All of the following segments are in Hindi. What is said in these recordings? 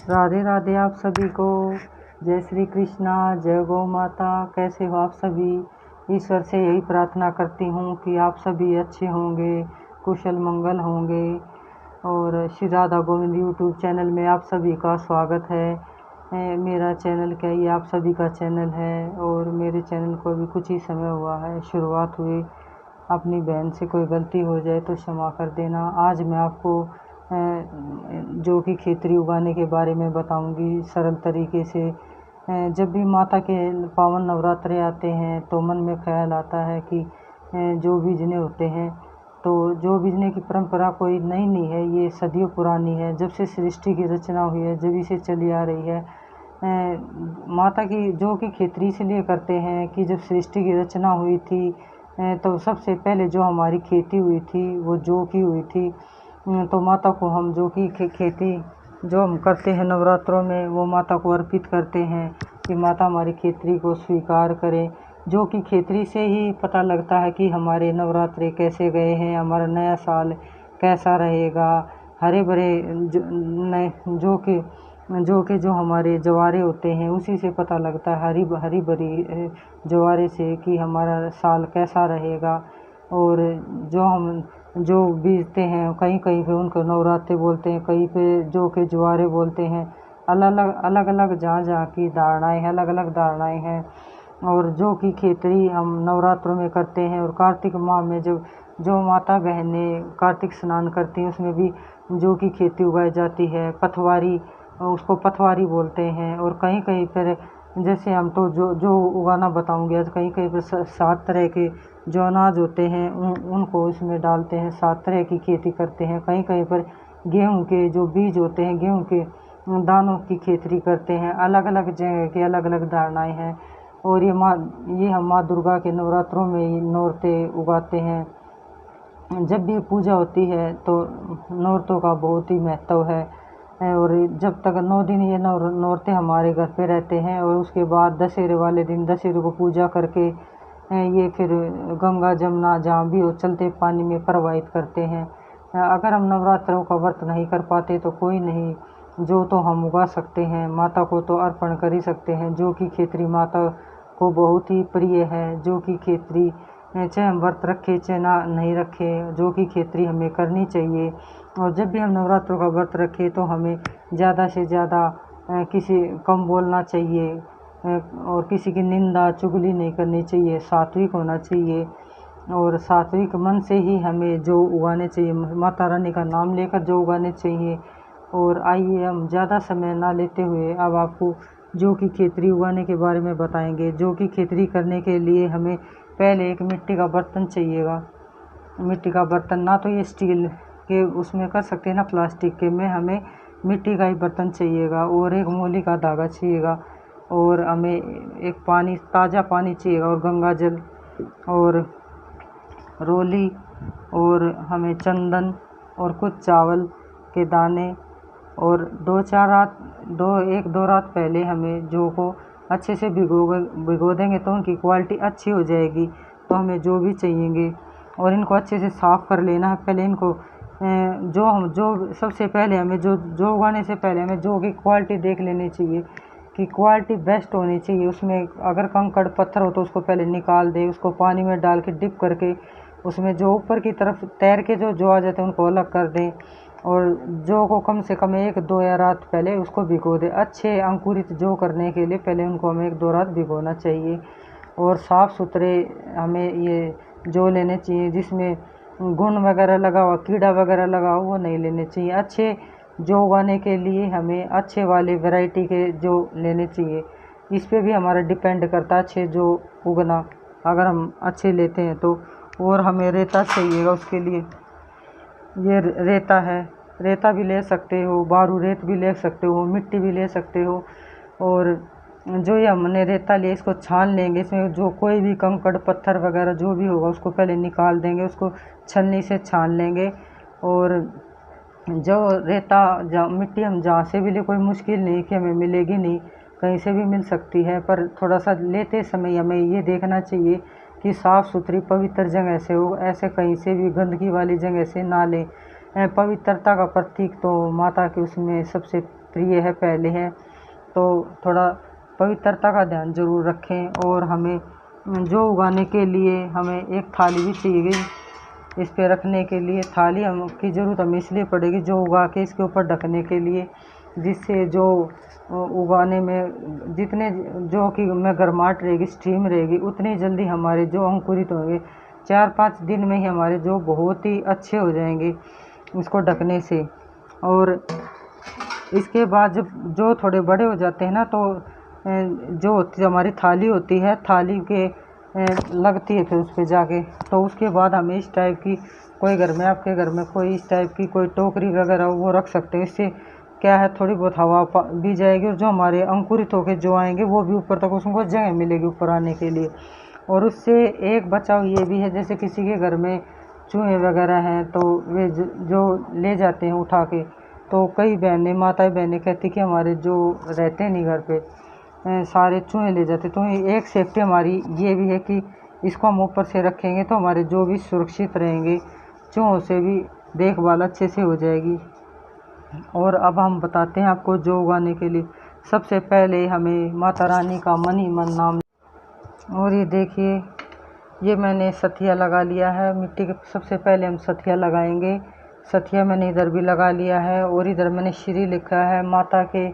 राधे राधे आप सभी को। जय श्री कृष्णा, जय गौ माता। कैसे हो आप सभी। ईश्वर से यही प्रार्थना करती हूँ कि आप सभी अच्छे होंगे, कुशल मंगल होंगे। और श्री राधा गोविंद यूट्यूब चैनल में आप सभी का स्वागत है। मेरा चैनल क्या, ये आप सभी का चैनल है। और मेरे चैनल को अभी कुछ ही समय हुआ है शुरुआत हुई। अपनी बहन से कोई गलती हो जाए तो क्षमा कर देना। आज मैं आपको जो कि खेतरी उगाने के बारे में बताऊंगी सरल तरीके से। जब भी माता के पावन नवरात्रे आते हैं तो मन में ख्याल आता है कि जो बीजने होते हैं, तो जो बीजने की परंपरा कोई नई नहीं है, ये सदियों पुरानी है। जब से सृष्टि की रचना हुई है जब से चली आ रही है। माता की जो कि खेतरी इसलिए करते हैं कि जब सृष्टि की रचना हुई थी तो सबसे पहले जो हमारी खेती हुई थी वो जौ की हुई थी। तो माता को हम जो कि खेती जो हम करते हैं नवरात्रों में, वो माता को अर्पित करते हैं कि माता हमारी खेतरी को स्वीकार करें। जो कि खेतरी से ही पता लगता है कि हमारे नवरात्रे कैसे गए हैं, हमारा नया साल कैसा रहेगा। हरे भरे जो हमारे जवारे होते हैं उसी से पता लगता है, हरी भरी जवारे से, कि हमारा साल कैसा रहेगा। और जो बीजते हैं, कहीं कहीं पे उनको नवरात्रे बोलते हैं, कहीं पे जो के ज्वारे बोलते हैं। अलग अलग जहाँ की धारणाएं हैं, अलग अलग धारणाएं हैं। और जो की खेतरी हम नवरात्रों में करते हैं। और कार्तिक माह में जब जो माता बहनें कार्तिक स्नान करती हैं उसमें भी जो की खेती उगाई जाती है। पथवारी, उसको पथवारी बोलते हैं। और कहीं कहीं पर जैसे हम तो जो उगाना बताऊंगे, कहीं कहीं पर 7 तरह के जो अनाज होते हैं उनको इसमें डालते हैं, 7 तरह की खेती करते हैं। कहीं कहीं पर गेहूं के जो बीज होते हैं, गेहूं के दानों की खेती करते हैं। अलग अलग जगह की अलग अलग धारणाएं हैं। और ये हम माँ दुर्गा के नवरात्रों में ही नौरते उगाते हैं। जब भी पूजा होती है तो नौरतों का बहुत ही महत्व है। और जब तक 9 दिन ये नौरते हमारे घर पे रहते हैं। और उसके बाद दशहरे वाले दिन दशहरे को पूजा करके ये फिर गंगा जमुना जहाँ भी हो चलते पानी में प्रवाहित करते हैं। अगर हम नवरात्रों का व्रत नहीं कर पाते तो कोई नहीं, जो तो हम उगा सकते हैं, माता को तो अर्पण कर ही सकते हैं। जो कि खेतरी माता को बहुत ही प्रिय है। जो कि खेतरी चाहे हम व्रत रखें चाहे ना नहीं रखें, जो कि खेतरी हमें करनी चाहिए। और जब भी हम नवरात्रों का व्रत रखें तो हमें ज़्यादा से ज़्यादा किसी कम बोलना चाहिए और किसी की निंदा चुगली नहीं करनी चाहिए, सात्विक होना चाहिए। और सात्विक मन से ही हमें जो उगाने चाहिए, माता रानी का नाम लेकर जो उगाने चाहिए। और आइए हम ज़्यादा समय ना लेते हुए अब आपको जो कि खेतरी उगाने के बारे में बताएंगे। जो कि खेतरी करने के लिए हमें पहले एक मिट्टी का बर्तन चाहिएगा। मिट्टी का बर्तन, ना तो ये स्टील के उसमें कर सकते हैं ना प्लास्टिक के में, हमें मिट्टी का ही बर्तन चाहिएगा। और एक मूली का धागा चाहिएगा। और हमें एक पानी, ताज़ा पानी चाहिएगा। और गंगा जल और रोली, और हमें चंदन और कुछ चावल के दाने। और 1-2 रात पहले हमें जौ को अच्छे से भिगो देंगे तो उनकी क्वालिटी अच्छी हो जाएगी। तो हमें जो भी चाहिएंगे और इनको अच्छे से साफ़ कर लेना है। पहले इनको जो सबसे पहले हमें जो उगाने से पहले हमें जौ की क्वालिटी देख लेनी चाहिए कि क्वालिटी बेस्ट होनी चाहिए। उसमें अगर कंकड़ पत्थर हो तो उसको पहले निकाल दें, उसको पानी में डाल के डिप करके उसमें जो ऊपर की तरफ तैर के जो आ जाते हैं उनको अलग कर दें। और जौ को कम से कम 1-2 रात पहले उसको भिगो दें। अच्छे अंकुरित जौ करने के लिए पहले उनको हमें 1-2 रात भिगोना चाहिए। और साफ़ सुथरे हमें ये जौ लेने चाहिए जिसमें घुन वगैरह लगा हुआ, कीड़ा वगैरह लगा हुआ, वो नहीं लेने चाहिए। अच्छे जौ उगाने के लिए हमें अच्छे वाले वैरायटी के जौ लेने चाहिए। इस पे भी हमारा डिपेंड करता है अच्छे जौ उगना, अगर हम अच्छे लेते हैं तो। और हमें रेता चाहिएगा उसके लिए। ये रेता है, रेता भी ले सकते हो, बारू रेत भी ले सकते हो, मिट्टी भी ले सकते हो। और जो ये हमने रेता लिया इसको छान लेंगे। इसमें जो कोई भी कंकड़ पत्थर वगैरह जो भी होगा उसको पहले निकाल देंगे, उसको छन्नी से छान लेंगे। और जो रेता मिट्टी हम जहाँ से भी ले, कोई मुश्किल नहीं कि हमें मिलेगी नहीं, कहीं से भी मिल सकती है। पर थोड़ा सा लेते समय हमें ये देखना चाहिए कि साफ़ सुथरी पवित्र जगह से हो, ऐसे कहीं से भी गंदगी वाली जगह से ना लें। पवित्रता का प्रतीक तो माता के उसमें सबसे प्रिय है, पहले है, तो थोड़ा पवित्रता का ध्यान जरूर रखें। और हमें जो उगाने के लिए हमें एक थाली भी चाहिए, इस पे रखने के लिए थाली हम की ज़रूरत हमें इसलिए पड़ेगी जो उगा के इसके ऊपर ढकने के लिए, जिससे जो उगाने में जितने जो कि में गर्माहट रहेगी, स्टीम रहेगी, उतनी जल्दी हमारे जो अंकुरित होंगे 4-5 दिन में ही हमारे जो बहुत ही अच्छे हो जाएंगे इसको ढकने से। और इसके बाद जब जो थोड़े बड़े हो जाते हैं ना, तो जो होती हमारी थाली होती है, थाली के लगती है फिर उस पर जाके, तो उसके बाद हमें इस टाइप की कोई घर में, आपके घर में कोई इस टाइप की कोई टोकरी वगैरह वो रख सकते हैं। इससे क्या है, थोड़ी बहुत हवा भी जाएगी और जो हमारे अंकुरित होकर जो आएंगे वो भी ऊपर तक उसको जगह मिलेगी ऊपर आने के लिए। और उससे एक बचाव ये भी है, जैसे किसी के घर में चूहे वगैरह हैं तो वे जो ले जाते हैं उठा के, तो कई बहनें, माताएं बहनें कहती कि हमारे जो रहते हैं नहीं घर पे सारे चूहे ले जाते, तो एक सेफ्टी हमारी ये भी है कि इसको हम ऊपर से रखेंगे तो हमारे जो भी सुरक्षित रहेंगे, चूहों से भी देखभाल अच्छे से हो जाएगी। और अब हम बताते हैं आपको जो उगाने के लिए सबसे पहले हमें माता रानी का मन ही मन नाम। और ये देखिए, ये मैंने सथिया लगा लिया है मिट्टी के। सबसे पहले हम सथिया लगाएंगे। सथिया मैंने इधर भी लगा लिया है और इधर मैंने श्री लिखा है। माता के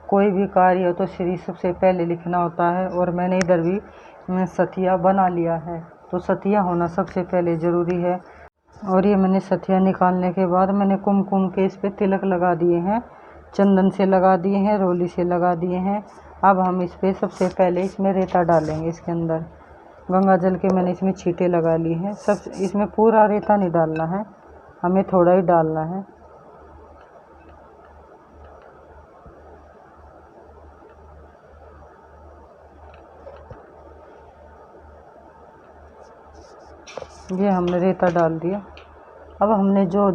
कोई भी कार्य हो तो श्री सबसे पहले लिखना होता है, और मैंने इधर भी सथिया बना लिया है। तो सथिया होना सबसे पहले ज़रूरी है। और ये मैंने सथिया निकालने के बाद मैंने कुमकुम के इस पे तिलक लगा दिए हैं, चंदन से लगा दिए हैं, रोली से लगा दिए हैं। अब हम इस पे सबसे पहले इसमें रेता डालेंगे। इसके अंदर गंगा जल के मैंने इसमें छींटे लगा लिए हैं। सब इसमें पूरा रेता नहीं डालना है, हमें थोड़ा ही डालना है। ये हमने रेता डाल दिया। अब हमने जो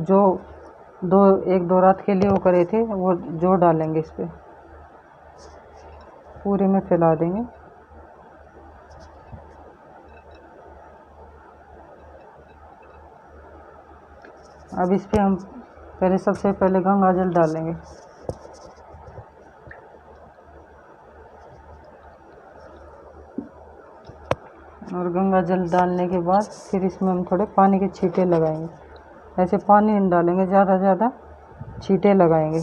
एक दो रात के लिए वो करे थे वो जो डालेंगे इस पे, पूरे में फैला देंगे। अब इस पे हम पहले सबसे पहले गंगा जल डालेंगे। और गंगा जल डालने के बाद फिर इसमें हम थोड़े पानी के छींटे लगाएंगे। ऐसे पानी नहीं डालेंगे, ज़्यादा छींटे लगाएंगे।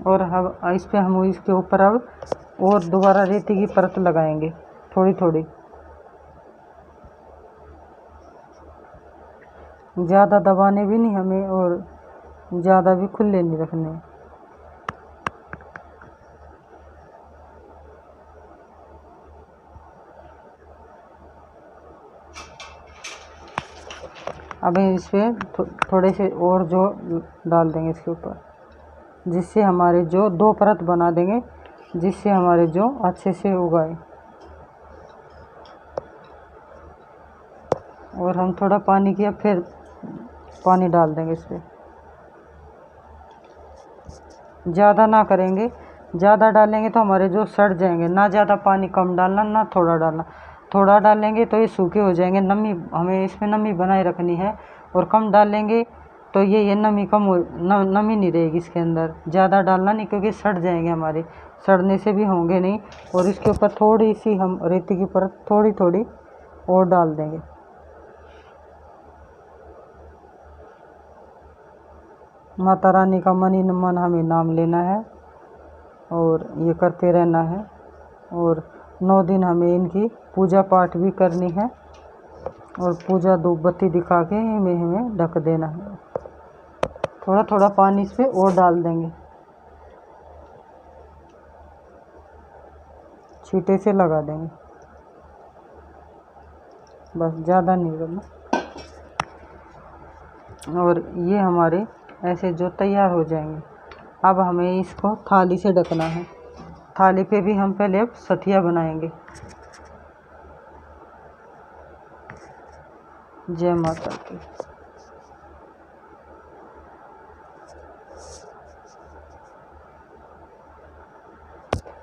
और अब इस पे हम इसके ऊपर अब और दोबारा रेती की परत लगाएंगे, थोड़ी थोड़ी। ज़्यादा दबाने भी नहीं हमें और ज़्यादा भी खुले नहीं रखने। अब इस पे थोड़े से और जो डाल देंगे इसके ऊपर, जिससे हमारे जो 2 परत बना देंगे, जिससे हमारे जो अच्छे से उगाए। और हम थोड़ा पानी किया, फिर पानी डाल देंगे इस पर। ज़्यादा ना करेंगे, ज़्यादा डालेंगे तो हमारे जो सड़ जाएंगे। ना ज़्यादा पानी कम डालना, ना थोड़ा डालना। थोड़ा डालेंगे तो ये सूखे हो जाएंगे। नमी हमें इसमें नमी बनाए रखनी है, और कम डालेंगे तो ये नमी कम हो, नमी नहीं रहेगी इसके अंदर। ज़्यादा डालना नहीं, क्योंकि सड़ जाएंगे हमारे, सड़ने से भी होंगे नहीं। और इसके ऊपर थोड़ी सी हम रेती की परत थोड़ी थोड़ी और डाल देंगे। माता रानी का मन ही मन हमें नाम लेना है और ये करते रहना है। और 9 दिन हमें इनकी पूजा पाठ भी करनी है, और पूजा धूप बत्ती दिखा के हमें ढक देना है। थोड़ा थोड़ा पानी इस पे और डाल देंगे, छींटे से लगा देंगे, बस ज़्यादा नहीं करना। और ये हमारे ऐसे जो तैयार हो जाएंगे। अब हमें इसको थाली से ढकना है। थाली पे भी हम पहले अब सथिया बनाएंगे। जय माता की।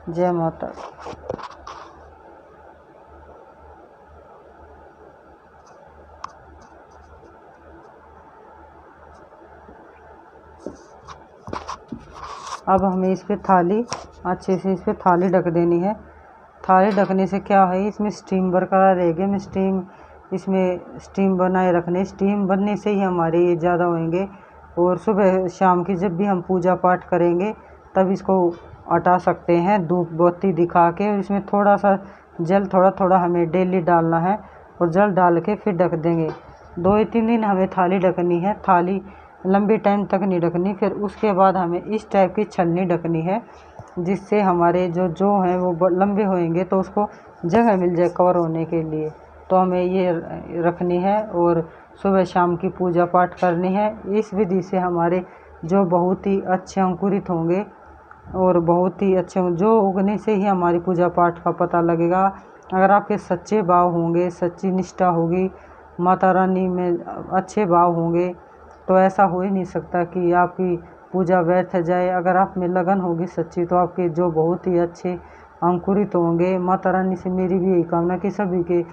जय माता। अब हमें इस पर थाली अच्छे से इस पर थाली ढक देनी है। थाली ढकने से क्या है, इसमें स्टीम बरकरार रहेगी। इसमें स्टीम बनाए रखने, स्टीम बनने से ही हमारे ये ज़्यादा होंगे। और सुबह शाम की जब भी हम पूजा पाठ करेंगे तब इसको हटा सकते हैं धूप बत्ती दिखा के। और इसमें थोड़ा सा जल थोड़ा थोड़ा हमें डेली डालना है और जल डाल के फिर ढक देंगे। 2 या 3 दिन हमें थाली ढकनी है। थाली लंबे टाइम तक नहीं ढकनी। फिर उसके बाद हमें इस टाइप की छलनी ढकनी है, जिससे हमारे जो हैं वो लंबे होएंगे तो उसको जगह मिल जाए कवर होने के लिए। तो हमें ये रखनी है और सुबह शाम की पूजा पाठ करनी है। इस विधि से हमारे जो बहुत ही अच्छे अंकुरित होंगे और बहुत ही अच्छे जो उगने से ही हमारी पूजा पाठ का पता लगेगा। अगर आपके सच्चे भाव होंगे, सच्ची निष्ठा होगी, माता रानी में अच्छे भाव होंगे, तो ऐसा हो ही नहीं सकता कि आपकी पूजा व्यर्थ जाए। अगर आप में लगन होगी सच्ची तो आपके जो बहुत ही अच्छे अंकुरित होंगे। माता रानी से मेरी भी यही कामना कि सभी के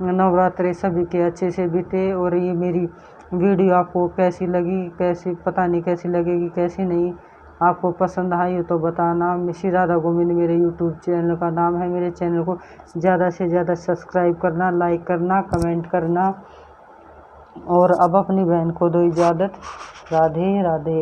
नवरात्रे सभी के अच्छे से बीते। और ये मेरी वीडियो आपको कैसी लगी, कैसी पता नहीं कैसी लगेगी कैसी नहीं, आपको पसंद आई हो तो बताना। श्री राधा गोविंद मेरे यूट्यूब चैनल का नाम है। मेरे चैनल को ज़्यादा से ज़्यादा सब्सक्राइब करना, लाइक करना, कमेंट करना। और अब अपनी बहन को दो इजाज़त। राधे राधे।